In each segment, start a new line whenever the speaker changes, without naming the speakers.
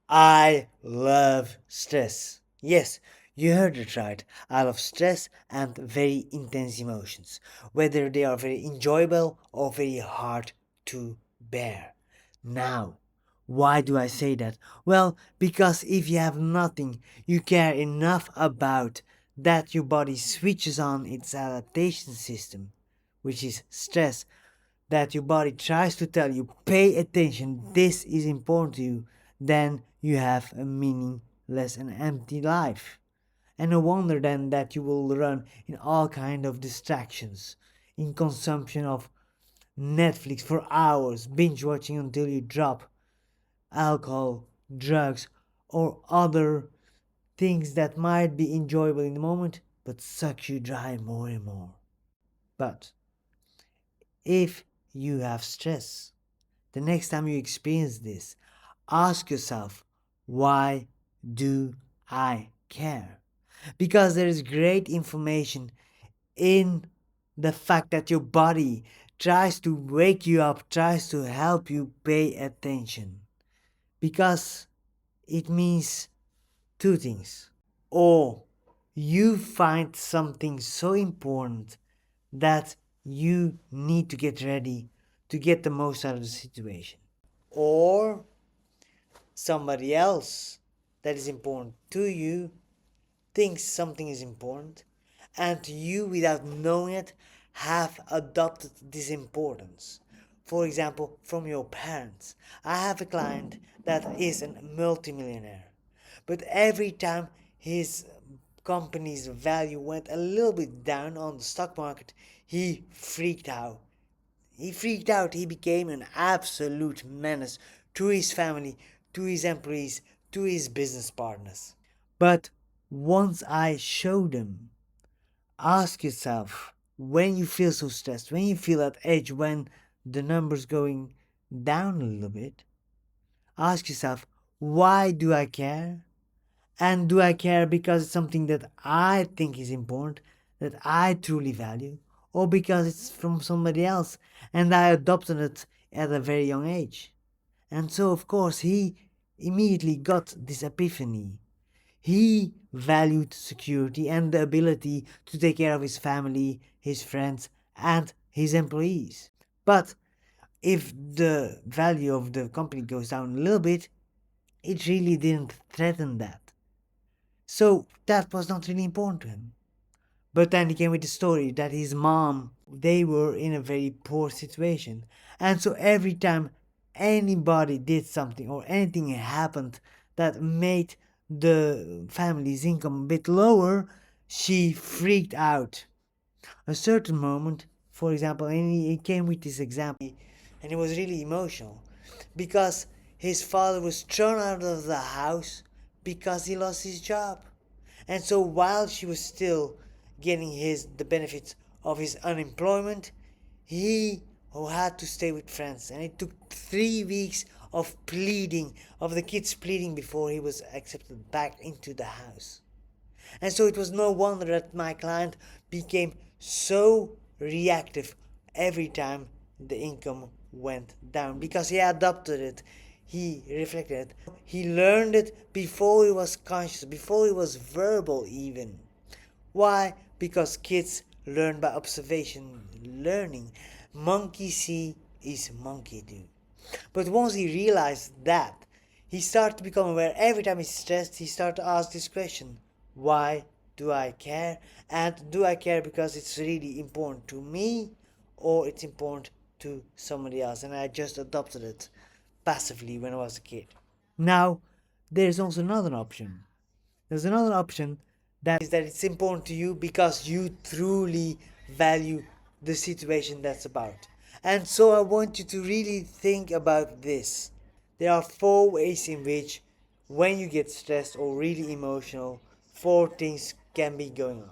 I love stress. Yes, you heard it right. I love stress and very intense emotions, whether they are very enjoyable or very hard to bear. Now, why do I say that? Well, because if you have nothing you care enough about, that your body switches on its adaptation system, which is stress, that your body tries to tell you, pay attention, this is important to you, then you have a meaningless and empty life. And no wonder then that you will run in all kind of distractions, in consumption of Netflix for hours, binge watching until you drop, alcohol, drugs, or other things that might be enjoyable in the moment but suck you dry more and more. But if you have stress, the next time you experience this, ask yourself, why do I care? Because there is great information in the fact that your body tries to wake you up, tries to help you pay attention. Because it means two things. Or you find something so important that you need to get ready to get the most out of the situation. Or somebody else that is important to you thinks something is important, and you, without knowing it, have adopted this importance. For example, from your parents. I have a client that is a multimillionaire, but every time his company's value went a little bit down on the stock market, he freaked out. He freaked out. He became an absolute menace to his family, to his employees, to his business partners. But once I showed him, ask yourself, when you feel so stressed, when you feel at edge, when the numbers going down a little bit, ask yourself, why do I care? And do I care because it's something that I think is important, that I truly value, or because it's from somebody else and I adopted it at a very young age? And so, of course, he immediately got this epiphany. He valued security and the ability to take care of his family, his friends, and his employees. But if the value of the company goes down a little bit, it really didn't threaten that. So that was not really important to him. But then he came with the story that his mom, they were in a very poor situation. And so every time anybody did something or anything happened that made the family's income a bit lower, she freaked out. A certain moment, for example, and he came with this example, and it was really emotional because his father was thrown out of the house because he lost his job. And so while she was still getting the benefits of his unemployment, he had to stay with friends, and it took 3 weeks of pleading, of the kids pleading, before he was accepted back into the house. And so it was no wonder that my client became so reactive every time the income went down, because he adopted it, he reflected it, he learned it before he was conscious, before he was verbal even. Why? Because kids learn by observation learning. Monkey see is monkey do. But once he realized that, he started to become aware. Every time he's stressed, he started to ask this question: why do I care? And do I care because it's really important to me, or it's important to somebody else? And I just adopted it passively when I was a kid. Now, there's also another option. There's another option that is that it's important to you because you truly value the situation that's about. And so I want you to really think about this. There are four ways in which, when you get stressed or really emotional, four things can be going on.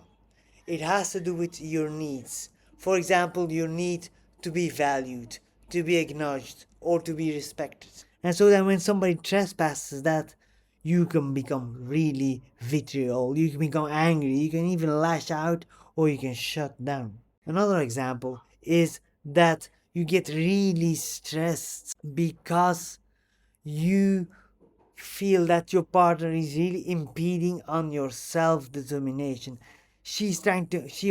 It has to do with your needs. For example, your need to be valued, to be acknowledged, or to be respected. And so then when somebody trespasses that, you can become really vitriol, you can become angry, you can even lash out, or you can shut down. Another example is that you get really stressed because you feel that your partner is really impeding on your self-determination. She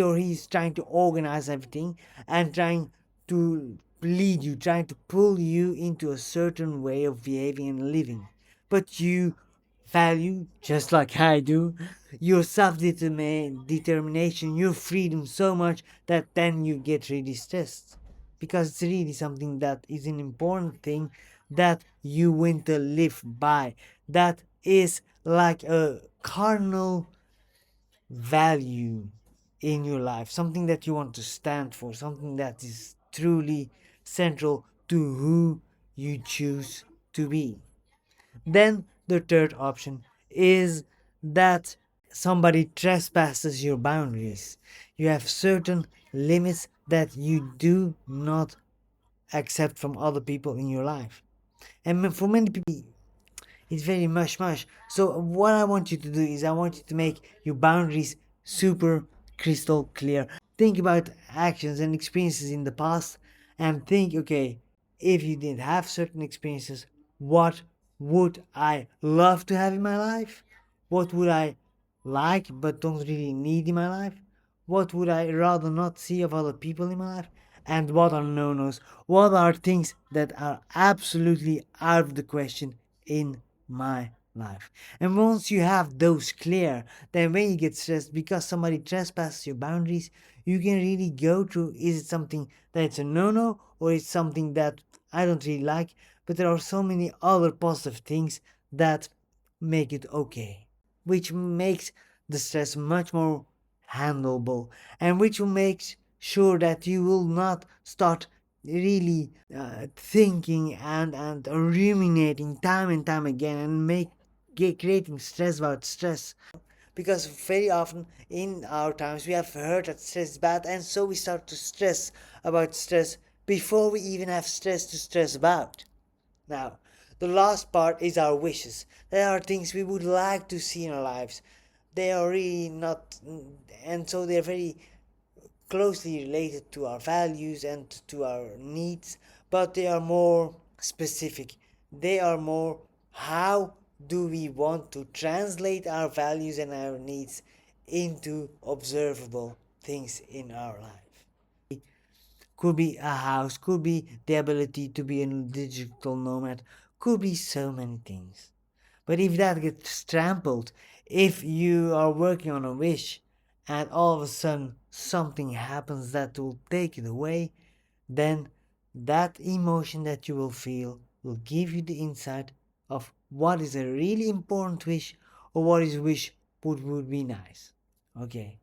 or he is trying to organize everything and trying to lead you, trying to pull you into a certain way of behaving and living. But you value, just like I do, your self-determination, your freedom so much that then you get really stressed. Because it's really something that is an important thing that you want to live by. That is like a cardinal value in your life, something that you want to stand for, something that is truly central to who you choose to be. Then the third option is that somebody trespasses your boundaries. You have certain limits that you do not accept from other people in your life. And for many people, it's very much. So what I want you to do is I want you to make your boundaries super crystal clear. Think about actions and experiences in the past and think, okay, if you didn't have certain experiences, what would I love to have in my life? What would I like but don't really need in my life? What would I rather not see of other people in my life? And what are no-nos? What are things that are absolutely out of the question in my life? And once you have those clear, then when you get stressed because somebody trespasses your boundaries, you can really go through, is it something that's a no-no or is something that I don't really like? But there are so many other positive things that make it okay, which makes the stress much more handleable, and which will make sure that you will not start really thinking and ruminating time and time again and creating stress about stress. Because very often in our times we have heard that stress is bad, and so we start to stress about stress before we even have stress to stress about. Now, the last part is our wishes. There are things we would like to see in our lives. They are really not, and so they're very closely related to our values and to our needs, but they are more specific. They are more, how do we want to translate our values and our needs into observable things in our life? Could be a house, could be the ability to be a digital nomad, could be so many things. But if that gets trampled, if you are working on a wish and all of a sudden something happens that will take it away, then that emotion that you will feel will give you the insight of what is a really important wish or what is a wish would be nice. Okay.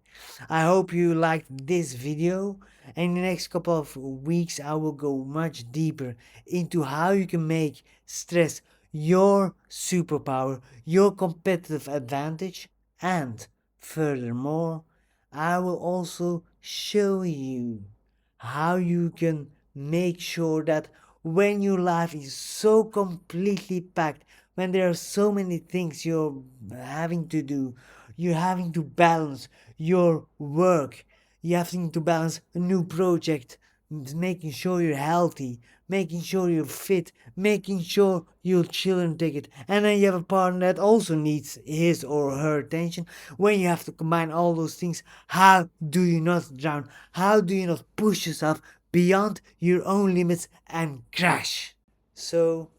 I hope you liked this video, and in the next couple of weeks I will go much deeper into how you can make stress your superpower, your competitive advantage, and furthermore, I will also show you how you can make sure that when your life is so completely packed, when there are so many things you're having to do, you're having to balance your work, you having to balance a new project, making sure you're healthy, making sure you're fit, making sure your children take it, and then you have a partner that also needs his or her attention. When you have to combine all those things, how do you not drown? How do you not push yourself beyond your own limits and crash? So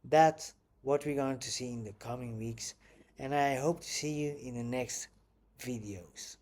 that's what we're going to see in the coming weeks, and I hope to see you in the next videos.